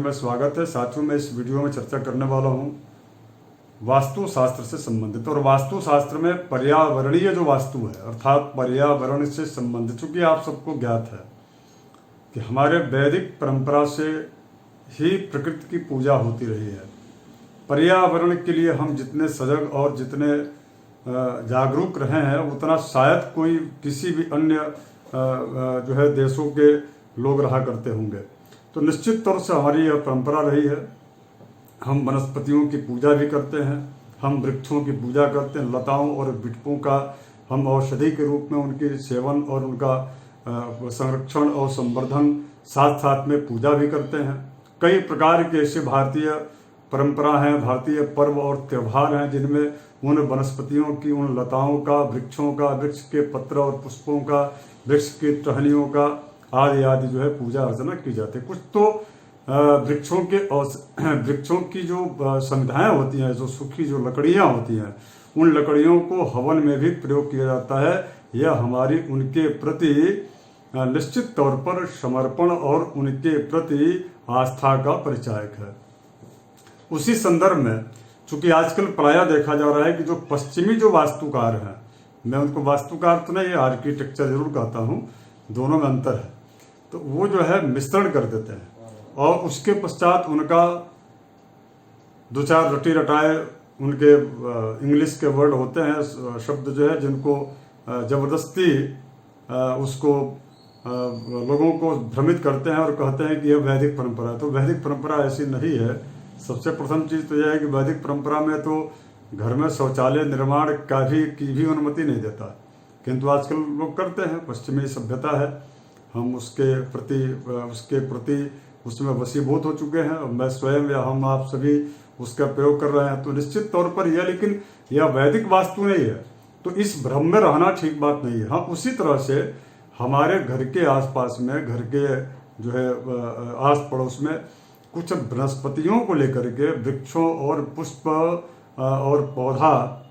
में स्वागत है। साथियों, मैं इस वीडियो में चर्चा करने वाला हूं वास्तु शास्त्र से संबंधित। और वास्तु शास्त्र में पर्यावरणीय जो वास्तु है अर्थात पर्यावरण से संबंधित, चूंकि आप सबको ज्ञात है कि हमारे वैदिक परंपरा से ही प्रकृति की पूजा होती रही है। पर्यावरण के लिए हम जितने सजग और जितने जागरूक रहे हैं उतना शायद कोई किसी भी अन्य जो है देशों के लोग रहा करते होंगे। तो निश्चित तौर से हमारी यह परंपरा रही है। हम वनस्पतियों की पूजा भी करते हैं, हम वृक्षों की पूजा करते हैं, लताओं और विटपों का हम औषधि के रूप में उनके सेवन और उनका संरक्षण और संवर्धन साथ साथ में पूजा भी करते हैं। कई प्रकार के ऐसे भारतीय परंपरा हैं, भारतीय पर्व और त्यौहार हैं जिनमें उन वनस्पतियों की, उन लताओं का, वृक्षों का, वृक्ष के पत्र और पुष्पों का, वृक्ष की टहनियों का आदि आदि जो है पूजा अर्चना की जाती है। कुछ तो वृक्षों की जो संविधाएं होती हैं, जो सूखी जो लकड़ियां होती हैं, उन लकड़ियों को हवन में भी प्रयोग किया जाता है। यह हमारी उनके प्रति निश्चित तौर पर समर्पण और उनके प्रति आस्था का परिचायक है। उसी संदर्भ में चूंकि आजकल प्रायः देखा जा रहा है कि जो पश्चिमी जो वास्तुकार हैं, मैं उनको वास्तुकार तो नहीं, आर्किटेक्चर जरूर कहता हूँ, दोनों में अंतर है, तो वो जो है मिश्रण कर देते हैं और उसके पश्चात उनका दो चार रटी रटाए उनके इंग्लिश के वर्ड होते हैं, शब्द जो है जिनको जबरदस्ती उसको लोगों को भ्रमित करते हैं और कहते हैं कि यह वैदिक परंपरा है। तो वैदिक परंपरा ऐसी नहीं है। सबसे प्रथम चीज तो यह है कि वैदिक परंपरा में तो घर में शौचालय निर्माण की भी अनुमति नहीं देता, किंतु आजकल लोग करते हैं। पश्चिमी सभ्यता है, हम उसके प्रति उसमें वशीभूत हो चुके हैं और मैं स्वयं या हम आप सभी उसका प्रयोग कर रहे हैं। तो निश्चित तौर पर यह, लेकिन यह वैदिक वास्तु नहीं है, तो इस भ्रम में रहना ठीक बात नहीं है। हाँ, उसी तरह से हमारे घर के आसपास में, घर के जो है आस पड़ोस में कुछ वनस्पतियों को लेकर के, वृक्षों और पुष्प और पौधा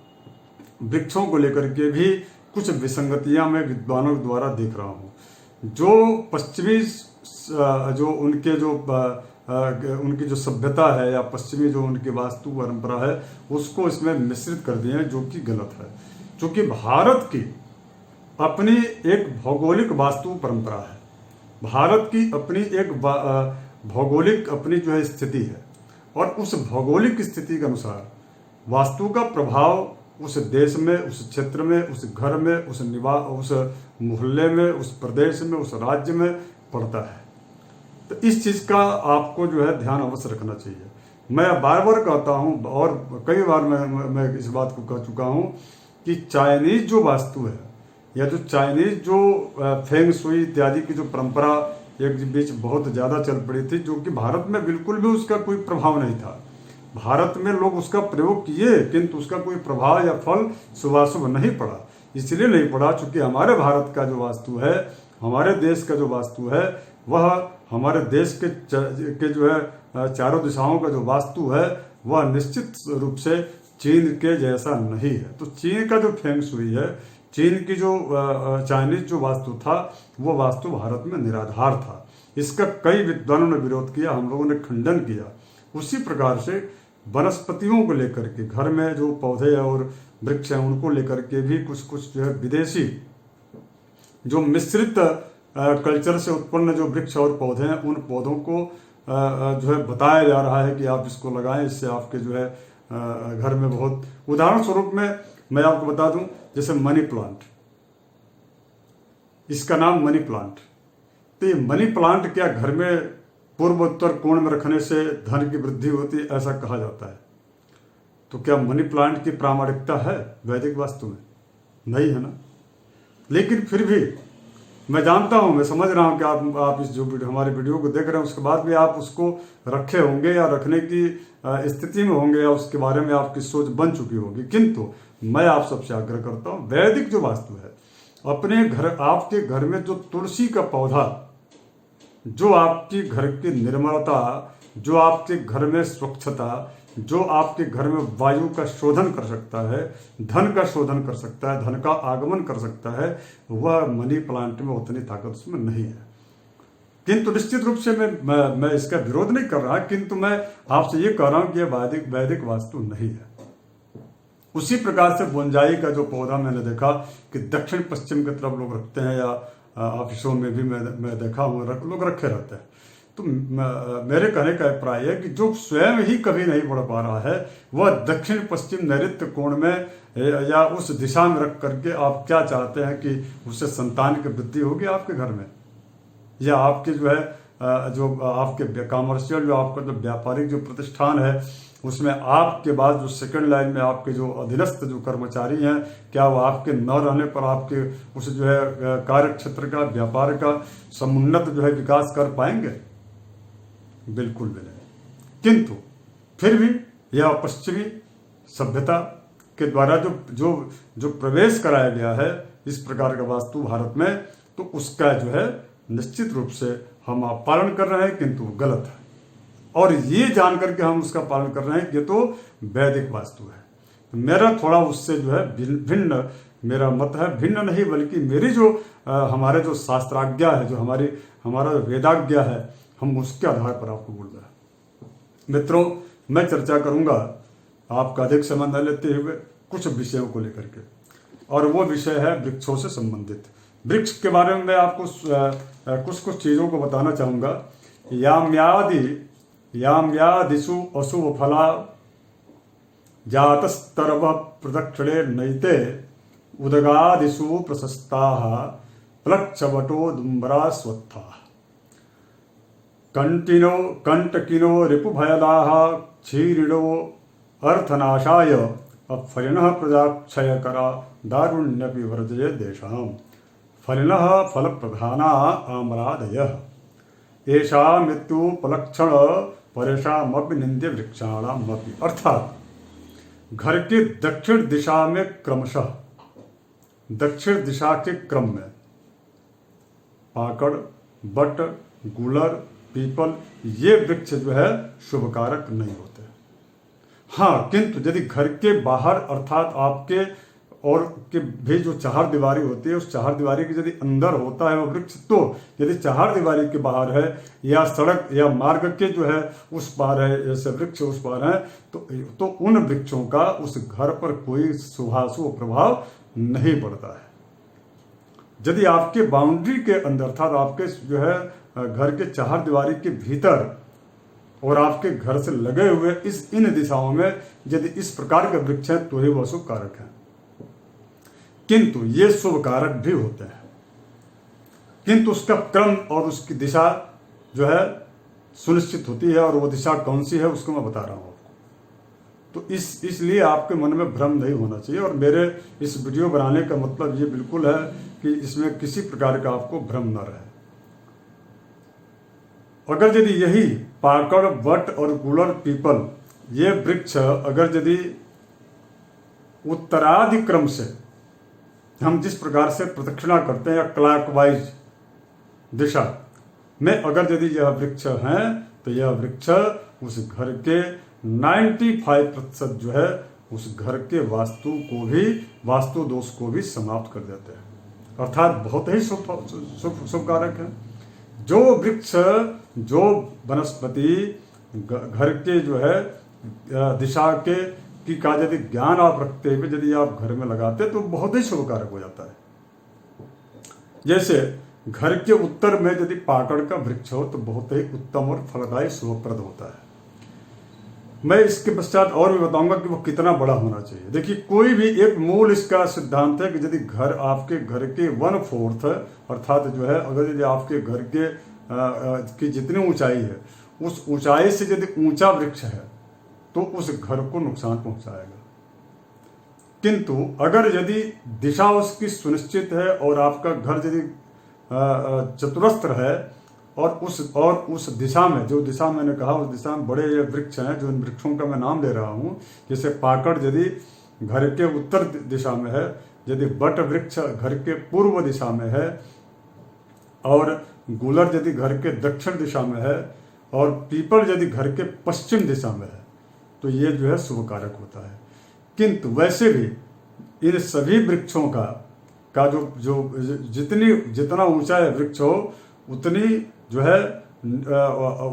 वृक्षों को लेकर के भी कुछ विसंगतियां मैं विद्वानों द्वारा देख रहा हूँ। जो पश्चिमी उनकी जो सभ्यता है या पश्चिमी जो उनकी वास्तु परंपरा है उसको इसमें मिश्रित कर दिए हैं, जो कि गलत है। क्योंकि भारत की अपनी एक भौगोलिक वास्तु परंपरा है, भारत की अपनी एक भौगोलिक अपनी जो है स्थिति है, और उस भौगोलिक स्थिति के अनुसार वास्तु का प्रभाव उस देश में, उस क्षेत्र में, उस घर में, उस मोहल्ले में, उस प्रदेश में, उस राज्य में पड़ता है। तो इस चीज का आपको जो है ध्यान अवश्य रखना चाहिए। मैं बार बार कहता हूं और कई बार मैं इस बात को कह चुका हूं कि चाइनीज जो वास्तु है या जो चाइनीज जो फेंग शुई इत्यादि की जो परंपरा एक बीच बहुत ज्यादा चल पड़ी थी, जो कि भारत में बिल्कुल भी उसका कोई प्रभाव नहीं था। भारत में लोग उसका प्रयोग किए किंतु उसका कोई प्रभाव या फल शुभाशुभ नहीं पड़ा। इसलिए नहीं पड़ा चूंकि हमारे भारत का जो वास्तु है, हमारे देश का जो वास्तु है, वह हमारे देश के जो है चारों दिशाओं का जो वास्तु है वह निश्चित रूप से चीन के जैसा नहीं है। तो चीन का जो फेंग शुई है, चीन की जो चाइनीज जो वास्तु था, वो वास्तु भारत में निराधार था। इसका कई विद्वानों ने विरोध किया, हम लोगों ने खंडन किया। उसी प्रकार से वनस्पतियों को लेकर के, घर में जो पौधे और वृक्ष हैं उनको लेकर के भी कुछ जो है विदेशी जो मिश्रित कल्चर से उत्पन्न जो वृक्ष और पौधे हैं, उन पौधों को जो है बताया जा रहा है कि आप इसको लगाएं, इससे आपके जो है घर में बहुत, उदाहरण स्वरूप में मैं आपको बता दूं, जैसे मनी प्लांट, इसका नाम मनी प्लांट। तो ये मनी प्लांट क्या घर में पूर्व उत्तर कोण में रखने से धन की वृद्धि होती है, ऐसा कहा जाता है। तो क्या मनी प्लांट की प्रामाणिकता है वैदिक वास्तु में? नहीं है ना। लेकिन फिर भी मैं जानता हूं, मैं समझ रहा हूं कि आप इस जो हमारी वीडियो को देख रहे हैं उसके बाद भी आप उसको रखे होंगे या रखने की स्थिति में होंगे या उसके बारे में आपकी सोच बन चुकी होगी। किंतु मैं आप सबसे आग्रह करता हूं, वैदिक जो वास्तु है, अपने घर, आपके घर में जो तुलसी का पौधा, जो आपकी घर की निर्मलता, जो आपके घर में स्वच्छता, जो आपके घर में वायु का शोधन कर सकता है, धन का शोधन कर सकता है, धन का आगमन कर सकता है, वह मनी प्लांट में उतनी ताकत उसमें नहीं है। किंतु निश्चित रूप से मैं इसका विरोध नहीं कर रहा, किंतु मैं आपसे ये कह रहा हूं कि यह वैदिक वास्तु नहीं है। उसी प्रकार से बोनजाई का जो पौधा मैंने देखा कि दक्षिण पश्चिम की तरफ लोग रखते हैं, या ऑफिसों में भी मैं देखा हूँ लोग रखे रहते हैं। तो मेरे कहने का अभिप्राय है कि जो स्वयं ही कभी नहीं बढ़ पा रहा है वह दक्षिण पश्चिम नैऋत्य कोण में या उस दिशा में रख करके आप क्या चाहते हैं कि उससे संतान की वृद्धि होगी आपके घर में, या आपके जो है जो आपके कॉमर्शियल जो आपका जो व्यापारिक जो प्रतिष्ठान है उसमें आपके बाद जो सेकंड लाइन में आपके जो अधीनस्थ जो कर्मचारी हैं, क्या वो आपके न रहने पर आपके उस जो है कार्य क्षेत्र का व्यापार का समुन्नत जो है विकास कर पाएंगे? बिल्कुल भी नहीं। किंतु फिर भी यह पश्चिमी सभ्यता के द्वारा जो प्रवेश कराया गया है इस प्रकार का वास्तु भारत में, तो उसका जो है निश्चित रूप से हम पालन कर रहे हैं, किंतु गलत है। और ये जान करके हम उसका पालन कर रहे हैं कि ये तो वैदिक वास्तु है। तो मेरा थोड़ा उससे जो है भिन्न मेरा मत है, भिन्न नहीं बल्कि मेरी जो हमारे जो शास्त्राज्ञा है, जो हमारा वेदाज्ञा है, हम उसके आधार पर आपको बोल रहे हैं। मित्रों, मैं चर्चा करूंगा आपका अधिक समय न लेते हुए कुछ विषयों को लेकर के, और वो विषय है वृक्षों से संबंधित। वृक्ष के बारे में मैं आपको कुछ चीजों को बताना चाहूंगा। याम्यादिषु अशुभ फला जातस्तरव प्रदक्षिणे नैते उदगादिषु प्रशस्ताः प्लक्षवटोदुम्बरा स्वत्था कंटकिनो रिपुभयदाः क्षीरिणो अर्थनाशाय फलिनः प्रजाक्षयकरा दारुण्यपि वर्जये देशाम् फलिनः फलप्रधाना आम्रादयः एषा मृत्युपलक्षण परेशामपि निंद्य वृक्षाणामपि। अर्थात घर के दक्षिण दिशा में क्रमशः दक्षिण दिशा के क्रम में पाकड़, बट, गुलर, पीपल ये वृक्ष जो है शुभकारक नहीं होते। हाँ, किंतु यदि घर के बाहर अर्थात आपके और के भी जो चार दीवारी होती है उस चार दीवारी के यदि अंदर होता है वो वृक्ष, तो यदि चार दीवारी के बाहर है या सड़क या मार्ग के जो है उस पार है, जैसे वृक्ष उस पार है, तो उन वृक्षों का उस घर पर कोई शुभाशुभ प्रभाव नहीं पड़ता है। यदि आपके बाउंड्री के अंदर अर्थात आपके जो है घर के चार दीवारी के भीतर और आपके घर से लगे हुए इन दिशाओं में यदि इस प्रकार के वृक्ष हैं तो ही वह शुभ कारक है। किंतु ये शुभ कारक भी होते हैं, किंतु उसका क्रम और उसकी दिशा जो है सुनिश्चित होती है, और वो दिशा कौन सी है उसको मैं बता रहा हूं आपको। तो इसलिए आपके मन में भ्रम नहीं होना चाहिए, और मेरे इस वीडियो बनाने का मतलब ये बिल्कुल है कि इसमें किसी प्रकार का आपको भ्रम न रहे। अगर यदि यही पाकड़, वट और गुलर, पीपल ये वृक्ष अगर यदि उत्तरादि क्रम से हम जिस प्रकार से प्रदक्षिणा करते हैं या क्लॉकवाइज दिशा में अगर यदि यह वृक्ष हैं तो यह वृक्ष उस घर के 95% जो है उस घर के वास्तु दोष को भी समाप्त कर देते हैं, अर्थात बहुत ही शुभ कारक है। जो वृक्ष, जो वनस्पति घर के जो है दिशा के का यदि ज्ञान आप रखते हुए यदि आप घर में लगाते तो बहुत ही शुभ कारक हो जाता है। जैसे घर के उत्तर में यदि पाकड़ का वृक्ष हो तो बहुत ही उत्तम और फलदायी शुभप्रद होता है। मैं इसके पश्चात और भी बताऊंगा कि वो कितना बड़ा होना चाहिए। देखिए, कोई भी एक मूल इसका सिद्धांत है कि यदि घर आपके घर के 1/4 अर्थात जो है अगर यदि आपके घर के की जितनी ऊंचाई है उस ऊंचाई से यदि ऊंचा वृक्ष है तो उस घर को नुकसान पहुंचाएगा। किंतु अगर यदि दिशा उसकी सुनिश्चित है और आपका घर यदि चतुरस्र है और उस दिशा में, जो दिशा मैंने कहा उस दिशा में बड़े ये वृक्ष हैं, जो इन वृक्षों का मैं नाम दे रहा हूं, जैसे पाकड़ यदि घर के उत्तर दिशा में है, यदि बट वृक्ष घर के पूर्व दिशा में है, और गुलर यदि घर के दक्षिण दिशा में है, और पीपल यदि घर के पश्चिम दिशा में है, तो ये जो है शुभ कारक होता है। किंतु वैसे भी इन सभी वृक्षों का जो जितना ऊंचा है वृक्ष हो उतनी जो है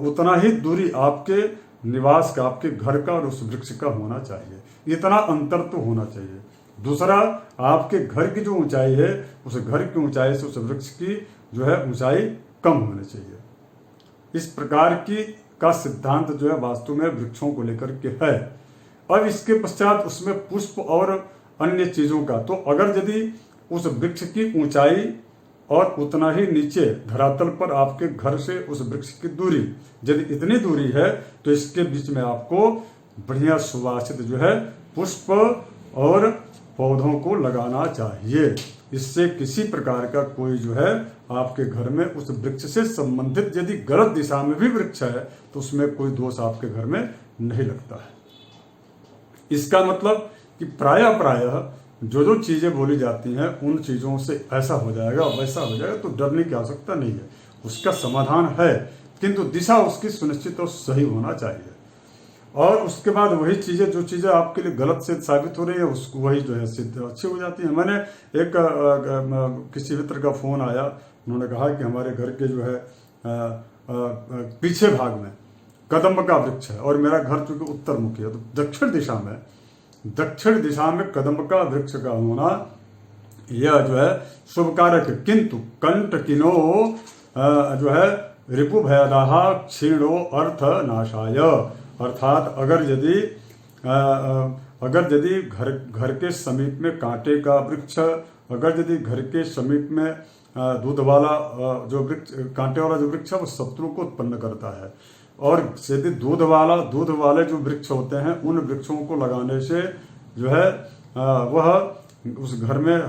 उतना ही दूरी आपके निवास का, आपके घर का और उस वृक्ष का होना चाहिए। इतना अंतर तो होना चाहिए। दूसरा, आपके घर की जो ऊंचाई है उस घर की ऊंचाई से उस वृक्ष की जो है ऊंचाई कम होनी चाहिए। इस प्रकार की का सिद्धांत जो है वास्तु में वृक्षों को लेकर के है। अब इसके पश्चात उसमें पुष्प और अन्य चीजों का, तो अगर यदि उस वृक्ष की ऊंचाई और उतना ही नीचे धरातल पर आपके घर से उस वृक्ष की दूरी यदि इतनी दूरी है तो इसके बीच में आपको बढ़िया सुवासित जो है पुष्प और पौधों को लगाना चाहिए। इससे किसी प्रकार का कोई जो है आपके घर में उस वृक्ष से संबंधित यदि गलत दिशा में भी वृक्ष है तो उसमें कोई दोष आपके घर में नहीं लगता है। इसका मतलब कि प्रायः जो चीजें बोली जाती हैं उन चीजों से ऐसा हो जाएगा वैसा हो जाएगा तो डरने की आवश्यकता नहीं है। उसका समाधान है, किंतु दिशा उसकी सुनिश्चित और सही होना चाहिए। और उसके बाद वही चीजें, जो चीजें आपके लिए गलत सिद्ध साबित हो रही है उसको वही जो है सिद्ध अच्छी हो जाती है। मैंने एक किसी मित्र का फोन आया, उन्होंने कहा कि हमारे घर के जो है पीछे भाग में कदम्ब का वृक्ष है और मेरा घर चूंकि उत्तर मुखी है, तो दक्षिण दिशा में कदम्ब का वृक्ष का होना यह जो है शुभ कारक है। किंतु कंट किनो जो है रिपु भयदाह क्षीणो अर्थ नाशाय, अर्थात अगर यदि घर के समीप में कांटे का वृक्ष, अगर यदि घर के समीप में दूध वाला जो वृक्ष, कांटे वाला जो वृक्ष है वो शत्रु को उत्पन्न करता है। और यदि दूध वाले जो वृक्ष होते हैं उन वृक्षों को लगाने से जो है वह उस घर में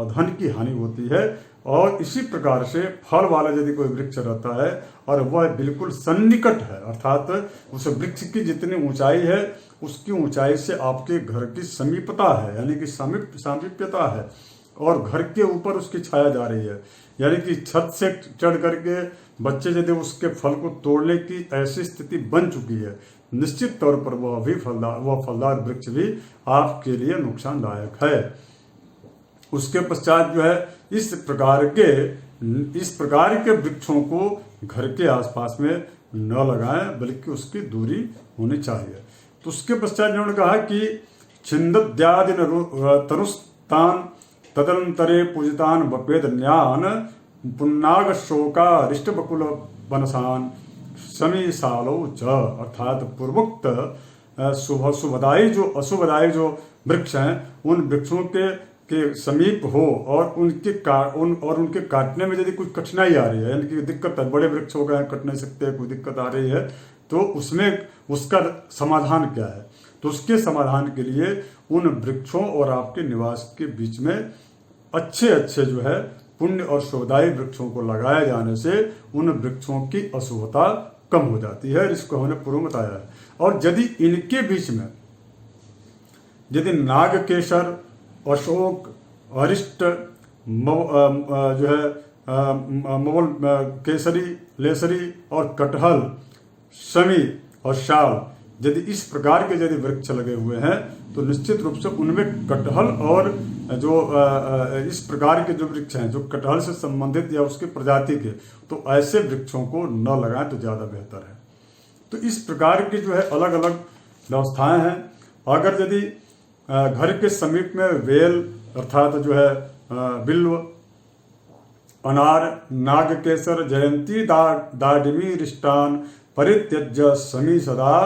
धन की हानि होती है। और इसी प्रकार से फल वाला यदि कोई वृक्ष रहता है और वह बिल्कुल सन्निकट है, अर्थात उस वृक्ष की जितनी ऊंचाई है उसकी ऊंचाई से आपके घर की समीपता है, यानी कि सामीप्यता है, और घर के ऊपर उसकी छाया जा रही है, यानी कि छत से चढ़ करके बच्चे यदि उसके फल को तोड़ने की ऐसी स्थिति बन चुकी है, निश्चित तौर पर वह फलदार वृक्ष भी आपके लिए नुकसानदायक है। उसके पश्चात जो है इस प्रकार के वृक्षों को घर के आसपास में न लगाएं, बल्कि उसकी दूरी होनी चाहिए। तो उसके पश्चात उन्होंने कहा कि छिंदद्यादि तरुस्तान तदंतरे पूजितान वपेद न्यान पुन्नाग शोका रिष्ट बकुल बनसान समीसालो च, अर्थात पूर्वोक्त शुभदायी जो अशुभदायी जो वृक्ष हैं उन वृक्षों के समीप हो और उनके काटने में यदि कोई कठिनाई आ रही है, यानी कि दिक्कत है, बड़े वृक्ष हो गए कट नहीं सकते, कोई दिक्कत आ रही है, तो उसमें उसका समाधान क्या है? तो उसके समाधान के लिए उन वृक्षों और आपके निवास के बीच में अच्छे जो है पुण्य और शुभदायी वृक्षों को लगाए जाने से उन वृक्षों की अशुभता कम हो जाती है। इसको हमने पूर्व बताया है। और यदि इनके बीच में यदि नागकेशर, अशोक, अरिष्ट, जो है मवल, केसरी, लेसरी और कटहल, शमी और शाल, यदि इस प्रकार के यदि वृक्ष लगे हुए हैं तो निश्चित रूप से उनमें कटहल और जो इस प्रकार के जो वृक्ष हैं जो कटहल से संबंधित या उसके प्रजाति के, तो ऐसे वृक्षों को न लगाएं तो ज़्यादा बेहतर है। तो इस प्रकार की जो है अलग अलग व्यवस्थाएं हैं। अगर यदि घर के समीप में वेल अर्थात जो है बिल्व, अनार, नागकेसर, जयंती, दाडिमी, रिष्टान परित्यज्य समी सदा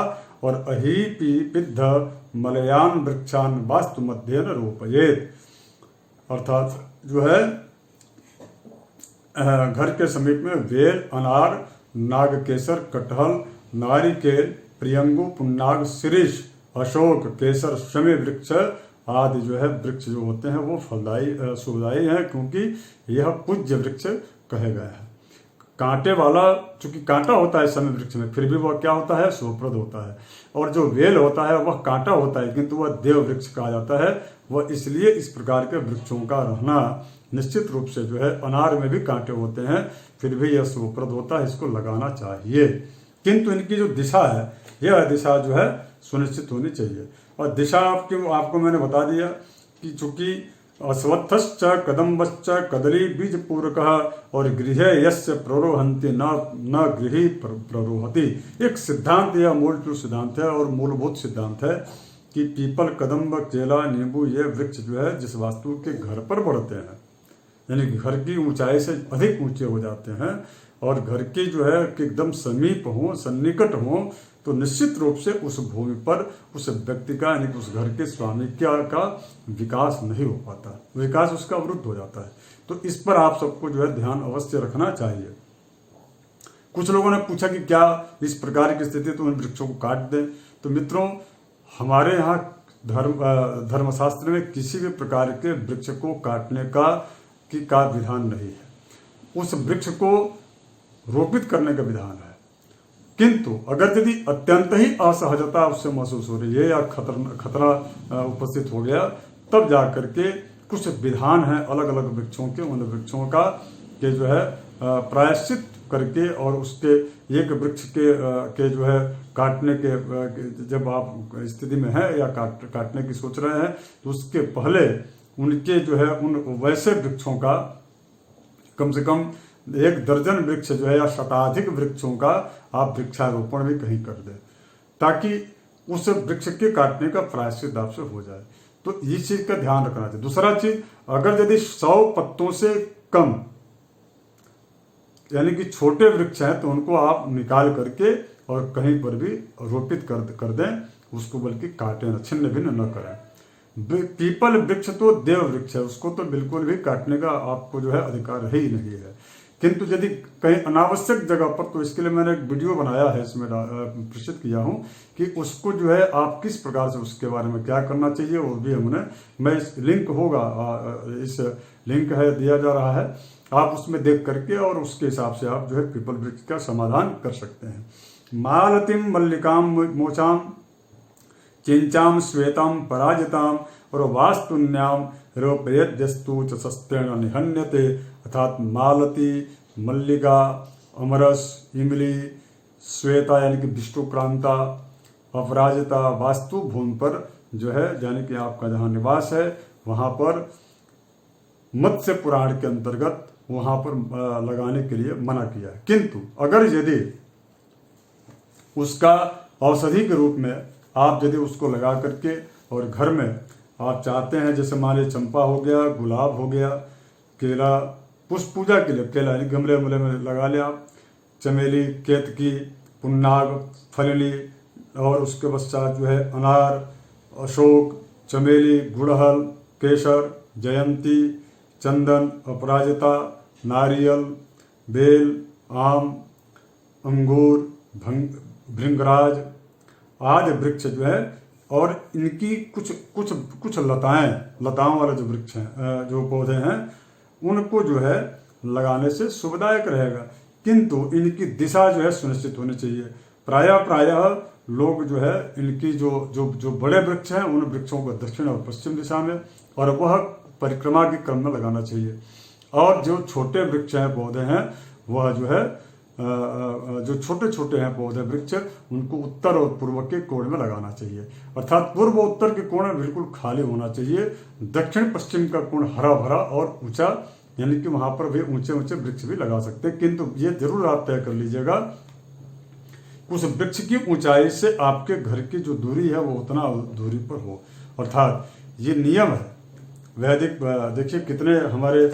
और अहीपी पिद्ध मलयान वृक्षान वास्तु मध्येन रोपयेत, अर्थात जो है घर के समीप में वेल, अनार, नागकेसर, कटहल, नारिकेल, प्रियंगु, पुन्नाग, शिरीष, अशोक, केसर, शमी वृक्ष आदि जो है वृक्ष जो होते हैं वो फलदायी शुभदायी हैं, क्योंकि यह पूज्य वृक्ष कहे गए हैं। कांटे वाला, चूंकि कांटा होता है शमी वृक्ष में, फिर भी वह क्या होता है? शुभप्रद होता है। और जो वेल होता है वह कांटा होता है, किंतु वह देव वृक्ष कहा जाता है। वह इसलिए इस प्रकार के वृक्षों का रहना निश्चित रूप से जो है, अनार में भी कांटे होते हैं फिर भी यह शुभप्रद होता है, इसको लगाना चाहिए। किंतु इनकी जो दिशा है यह दिशा जो है सुनिश्चित होनी चाहिए। और दिशा आपको मैंने बता दिया कि चूंकि अश्वत्थश्च कदम्बश्च कदली बीज पूरकः और गृह यस्य प्ररोहन्ति न गृही प्ररोहति। एक सिद्धांत या मूल सिद्धांत है और मूलभूत सिद्धांत है कि पीपल, कदम्ब, केला, नींबू ये वृक्ष जो है जिस वास्तु के घर पर बढ़ते हैं, यानी घर की ऊंचाई से अधिक ऊंचे हो जाते हैं और घर के जो है कि एकदम समीप हो, सन्निकट हो, तो निश्चित रूप से उस भूमि पर उस व्यक्ति का यानी उस घर के स्वामी का विकास नहीं हो पाता, विकास उसका अवरुद्ध हो जाता है। तो इस पर आप सबको जो है ध्यान अवश्य रखना चाहिए। कुछ लोगों ने पूछा कि क्या इस प्रकार की स्थिति तो उन वृक्षों को काट दें। तो मित्रों, हमारे यहाँ धर्मशास्त्र में किसी भी प्रकार के वृक्ष को काटने का विधान नहीं है। उस वृक्ष को रोपित करने का विधान है। किंतु अगर यदि अत्यंत ही असहजता उससे महसूस हो रही है या खतरा उपस्थित हो गया, तब जाकर के कुछ विधान है अलग अलग वृक्षों के, उन वृक्षों का के जो है प्रायश्चित करके और उसके एक वृक्ष के जो है काटने के जब आप स्थिति में है या काटने की सोच रहे हैं, तो उसके पहले उनके जो है उन वैसे वृक्षों का कम से कम 1 दर्जन वृक्ष जो है या शताधिक वृक्षों का आप वृक्षारोपण भी कहीं कर दें, ताकि उस वृक्ष के काटने का प्रायश्चित आपसे हो जाए। तो इस चीज का ध्यान रखना चाहिए। दूसरा चीज, अगर यदि 100 पत्तों से कम यानी कि छोटे वृक्ष हैं तो उनको आप निकाल करके और कहीं पर भी रोपित कर दें, उसको बल्कि काटें न, छिन्न भिन्न न करें। पीपल वृक्ष तो देव वृक्ष है, उसको तो बिल्कुल भी काटने का आपको जो है अधिकार ही नहीं है। किंतु यदि कहीं अनावश्यक जगह पर, तो इसके लिए मैंने एक वीडियो बनाया है, इसमें प्रेषित किया हूं कि उसको जो है आप किस प्रकार से उसके बारे में क्या करना चाहिए, वो भी मैं इस लिंक होगा, इस लिंक है दिया जा रहा है, आप उसमें देख करके और उसके हिसाब से आप जो है पीपल वृक्ष का समाधान कर सकते हैं। मालतीम मल्लिकाम मोचाम चिंचाम श्वेताम पराजिताम और वास्तुन्याम रोपयद्यस्तु च शस्त्रेण निहन्यते। अर्थात मालती, मल्लिका, अमरस, इमली, श्वेता यानी कि विष्णुक्रांता, अपराजिता वास्तु भूमि पर जो है यानी कि आपका जहाँ निवास है वहाँ पर मत्स्य पुराण के अंतर्गत वहाँ पर लगाने के लिए मना किया है। किंतु अगर यदि उसका औषधि के रूप में आप यदि उसको लगा करके और घर में आप चाहते हैं, जैसे मान लीजिए चंपा हो गया, गुलाब हो गया, केला, पुष्प पूजा के लिए केला यानी गमले में लगा लिया, चमेली, केतकी, पुन्नाग, फलनी और उसके पश्चात जो है अनार, अशोक, चमेली, गुड़हल, केसर, जयंती, चंदन, अपराजिता, नारियल, बेल, आम, अंगूर, भृंगराज आदि वृक्ष जो है और इनकी कुछ लताओं वाले जो वृक्ष हैं, जो पौधे हैं, उनको जो है लगाने से शुभदायक रहेगा। किंतु इनकी दिशा जो है सुनिश्चित होनी चाहिए। प्रायः लोग जो है इनकी जो बड़े वृक्ष हैं उन वृक्षों को दक्षिण और पश्चिम दिशा में और वह परिक्रमा के क्रम में लगाना चाहिए, और जो छोटे वृक्ष हैं, पौधे हैं, वह जो है जो छोटे हैं पौधे वृक्ष, उनको उत्तर और पूर्व के कोण में लगाना चाहिए। अर्थात पूर्व उत्तर के कोण बिल्कुल खाली होना चाहिए, दक्षिण पश्चिम का कोण हरा भरा और ऊंचा, यानी कि वहां पर भी ऊंचे वृक्ष भी लगा सकते हैं। किंतु ये जरूर आप तय कर लीजिएगा उस वृक्ष की ऊंचाई से आपके घर की जो दूरी है वो उतना दूरी पर हो। अर्थात ये नियम है वैदिक। देखिए कितने हमारे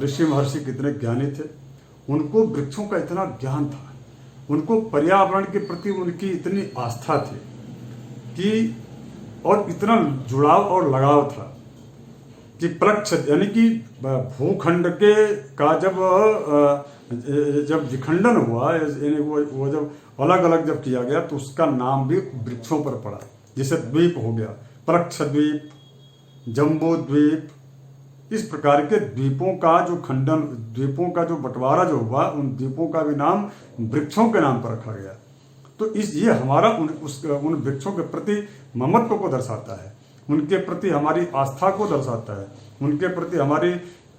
ऋषि महर्षि कितने ज्ञानी थे, उनको वृक्षों का इतना ज्ञान था, उनको पर्यावरण के प्रति उनकी इतनी आस्था थी कि और इतना जुड़ाव और लगाव था कि प्रक्ष यानी कि भूखंड के का जब विखंडन हुआ, यानी वो जब अलग अलग जब किया गया तो उसका नाम भी वृक्षों पर पड़ा। जैसे द्वीप हो गया, प्रक्ष द्वीप, जम्बू द्वीप, इस प्रकार के द्वीपों का जो खंडन, द्वीपों का जो बंटवारा जो हुआ, उन द्वीपों का भी नाम वृक्षों के नाम पर रखा गया। तो ये हमारा उन वृक्षों के प्रति ममत्व को दर्शाता है, उनके प्रति हमारी आस्था को दर्शाता है, उनके प्रति हमारी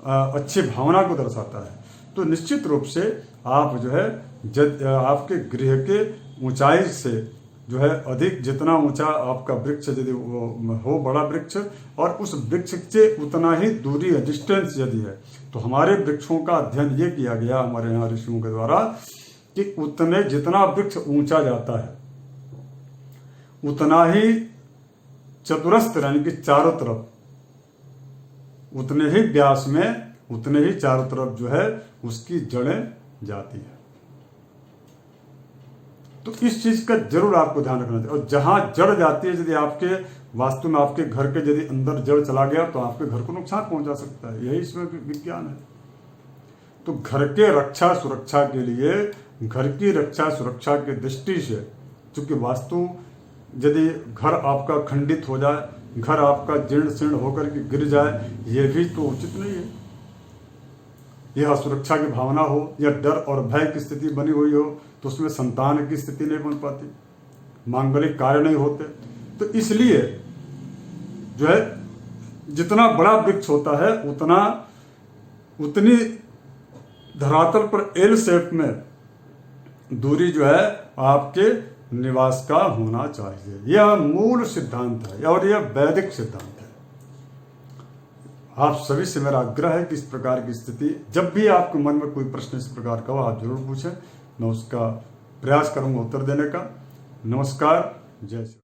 अच्छी भावना को दर्शाता है। तो निश्चित रूप से आप जो है आपके गृह के ऊंचाई से जो है अधिक, जितना ऊंचा आपका वृक्ष यदि वो हो, बड़ा वृक्ष, और उस वृक्ष से उतना ही दूरी है, डिस्टेंस यदि है, तो हमारे वृक्षों का अध्ययन ये किया गया हमारे यहाँ ऋषियों के द्वारा कि उतने, जितना वृक्ष ऊंचा जाता है उतना ही चतुरस्र यानी कि चारों तरफ, उतने ही व्यास में, उतने ही चारों तरफ जो है उसकी जड़ें जाती है। तो इस चीज का जरूर आपको ध्यान रखना चाहिए। और जहां जड़ जाती है, यदि आपके वास्तु में आपके घर के यदि अंदर जड़ चला गया तो आपके घर को नुकसान पहुंचा सकता है। यही इसमें विज्ञान है। तो घर के रक्षा सुरक्षा के लिए, घर की रक्षा सुरक्षा की दृष्टि से, चूंकि वास्तु यदि घर आपका खंडित हो जाए, घर आपका जीर्ण शीर्ण होकर के गिर जाए, ये भी तो उचित नहीं है। यह सुरक्षा की भावना हो या डर और भय की स्थिति बनी हुई हो तो उसमें संतान की स्थिति नहीं बन पाती, मांगलिक कार्य नहीं होते। तो इसलिए जो है जितना बड़ा वृक्ष होता है उतनी धरातल पर एल शेप में दूरी जो है आपके निवास का होना चाहिए। यह मूल सिद्धांत है और यह वैदिक सिद्धांत है। आप सभी से मेरा आग्रह है कि इस प्रकार की स्थिति, जब भी आपके मन में कोई प्रश्न इस प्रकार का हो, आप जरूर पूछें। मैं उसका प्रयास करूंगा उत्तर देने का। नमस्कार, जय श्री।